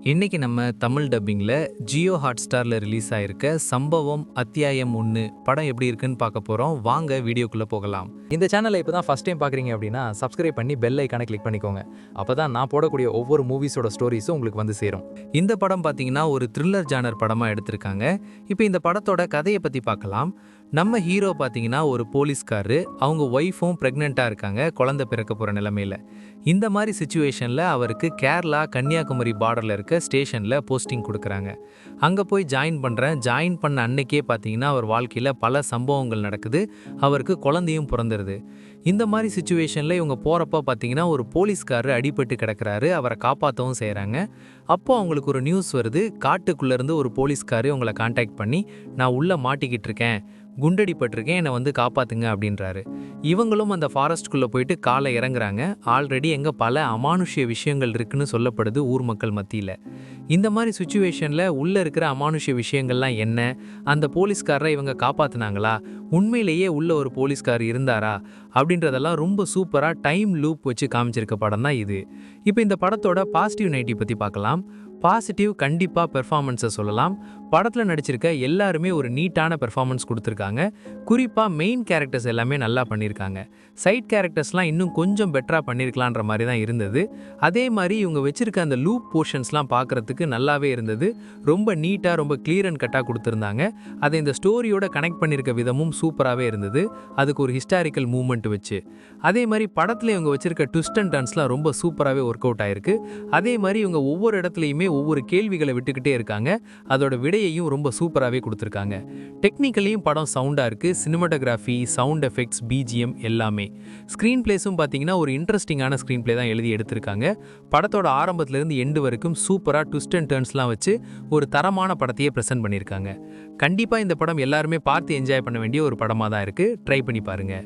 இன்னைக்கு நம்ம தமிழ் டப்பிங்கில் ஜியோ ஹாட்ஸ்டாரில் ரிலீஸ் ஆயிருக்க சம்பவம் அத்தியாயம் 1 படம் எப்படி இருக்குன்னு பார்க்க போகிறோம். வாங்க வீடியோக்குள்ளே போகலாம். இந்த சேனலை இப்போ தான் ஃபஸ்ட் டைம் பார்க்குறீங்க அப்படின்னா சப்ஸ்கிரைப் பண்ணி பெல் ஐக்கானை கிளிக் பண்ணிக்கோங்க. அப்போ தான் நான் போடக்கூடிய ஒவ்வொரு மூவிஸோட ஸ்டோரிஸும் உங்களுக்கு வந்து சேரும். இந்த படம் பார்த்தீங்கன்னா ஒரு த்ரில்லர் ஜானர் படமாக எடுத்திருக்காங்க. இப்போ இந்த படத்தோட கதையை பற்றி பார்க்கலாம். நம்ம ஹீரோ பார்த்தீங்கன்னா ஒரு போலீஸ்காரரு, அவங்க ஒய்ஃபும் ப்ரெக்னெண்ட்டாக இருக்காங்க, குழந்தை பிறக்க போகிற நிலமையில. இந்த மாதிரி சுச்சுவேஷனில் அவருக்கு கேரளா கன்னியாகுமரி பார்டரில் இருக்க ஸ்டேஷனில் போஸ்டிங் கொடுக்குறாங்க. அங்கே போய் ஜாயின் பண்ண அன்னைக்கே பார்த்தீங்கன்னா அவர் வாழ்க்கையில் பல சம்பவங்கள் நடக்குது. அவருக்கு குழந்தையும் பிறந்துருது. இந்த மாதிரி சுச்சுவேஷனில் இவங்க போகிறப்ப பார்த்தீங்கன்னா ஒரு போலீஸ்காரரு அடிபட்டு கிடக்கிறாரு. அவரை காப்பாற்றவும் செய்கிறாங்க. அப்போ அவங்களுக்கு ஒரு நியூஸ் வருது. காட்டுக்குள்ளேருந்து ஒரு போலீஸ்காரு உங்களை கான்டாக்ட் பண்ணி, நான் உள்ளே மாட்டிக்கிட்டு இருக்கேன், குண்டடிப்பட்டிருக்கேன், என்னை வந்து காப்பாத்துங்க அப்படின்றாரு. இவங்களும் அந்த ஃபாரஸ்ட்குள்ளே போயிட்டு காலை இறங்குறாங்க. ஆல்ரெடி எங்கே பல அமானுஷ்ய விஷயங்கள் இருக்குன்னு சொல்லப்படுது ஊர் மக்கள் மத்தியில். இந்த மாதிரி சுச்சுவேஷனில் உள்ளே இருக்கிற அமானுஷ்ய விஷயங்கள்லாம் என்ன, அந்த போலீஸ்காரரை இவங்க காப்பாற்றினாங்களா, உண்மையிலேயே உள்ள ஒரு போலீஸ்கார் இருந்தாரா அப்படின்றதெல்லாம் ரொம்ப சூப்பராக டைம் லூப் வச்சு காமிச்சிருக்க படம் தான் இது. இப்போ இந்த படத்தோட பாசிட்டிவ் நைட்டி பற்றி பார்க்கலாம். பாசிட்டிவ் கண்டிப்பாக பெர்ஃபார்மன்ஸை சொல்லலாம். படத்தில் நடிச்சிருக்க எல்லாருமே ஒரு நீட்டான பெர்ஃபார்மன்ஸ் கொடுத்துருக்காங்க. குறிப்பாக மெயின் கேரக்டர்ஸ் எல்லாமே நல்லா பண்ணியிருக்காங்க. சைட் கேரக்டர்ஸ்லாம் இன்னும் கொஞ்சம் பெட்டராக பண்ணியிருக்கலான்ற மாதிரி தான் இருந்தது. அதே மாதிரி இவங்க வச்சிருக்க அந்த லூப் போர்ஷன்ஸ்லாம் பார்க்குறதுக்கு நல்லாவே இருந்தது. ரொம்ப நீட்டாக, ரொம்ப கிளியர் அண்ட் கட்டாக கொடுத்துருந்தாங்க. அதை இந்த ஸ்டோரியோட கனெக்ட் பண்ணியிருக்க விதமும் சூப்பராகவே இருந்தது. அதுக்கு ஒரு ஹிஸ்டாரிக்கல் மூமெண்ட் வச்சு. அதே மாதிரி படத்தில் இவங்க வச்சிருக்க ட்விஸ்ட் அண்ட் டர்ன்ஸ்லாம் ரொம்ப சூப்பராகவே ஒர்க் அவுட் ஆயிருக்கு. அதே மாதிரி இவங்க ஒவ்வொரு இடத்துலையுமே ஒவ்வொரு கேள்விகளை விட்டுக்கிட்டே இருக்காங்க. அதோட விடையையும் ரொம்ப சூப்பராகவே கொடுத்துருக்காங்க. டெக்னிக்கலியும் படம் சவுண்டாக இருக்குது. சினிமாட்டோகிராஃபி, சவுண்ட் எஃபெக்ட்ஸ், பிஜிஎம் எல்லாமே. ஸ்க்ரீன் பிளேஸும் பார்த்தீங்கன்னா ஒரு இன்ட்ரெஸ்டிங்கான ஸ்க்ரீன் பிளே தான் எழுதி எடுத்திருக்காங்க. படத்தோட ஆரம்பத்துலேருந்து எண்டு வரைக்கும் சூப்பராக ட்விஸ்ட் அண்ட் டர்ன்ஸ்லாம் வச்சு ஒரு தரமான படத்தையே ப்ரெசென்ட் பண்ணியிருக்காங்க. கண்டிப்பாக இந்த படம் எல்லாருமே பார்த்து என்ஜாய் பண்ண வேண்டிய ஒரு படமாக தான் இருக்குது. ட்ரை பண்ணி பாருங்கள்.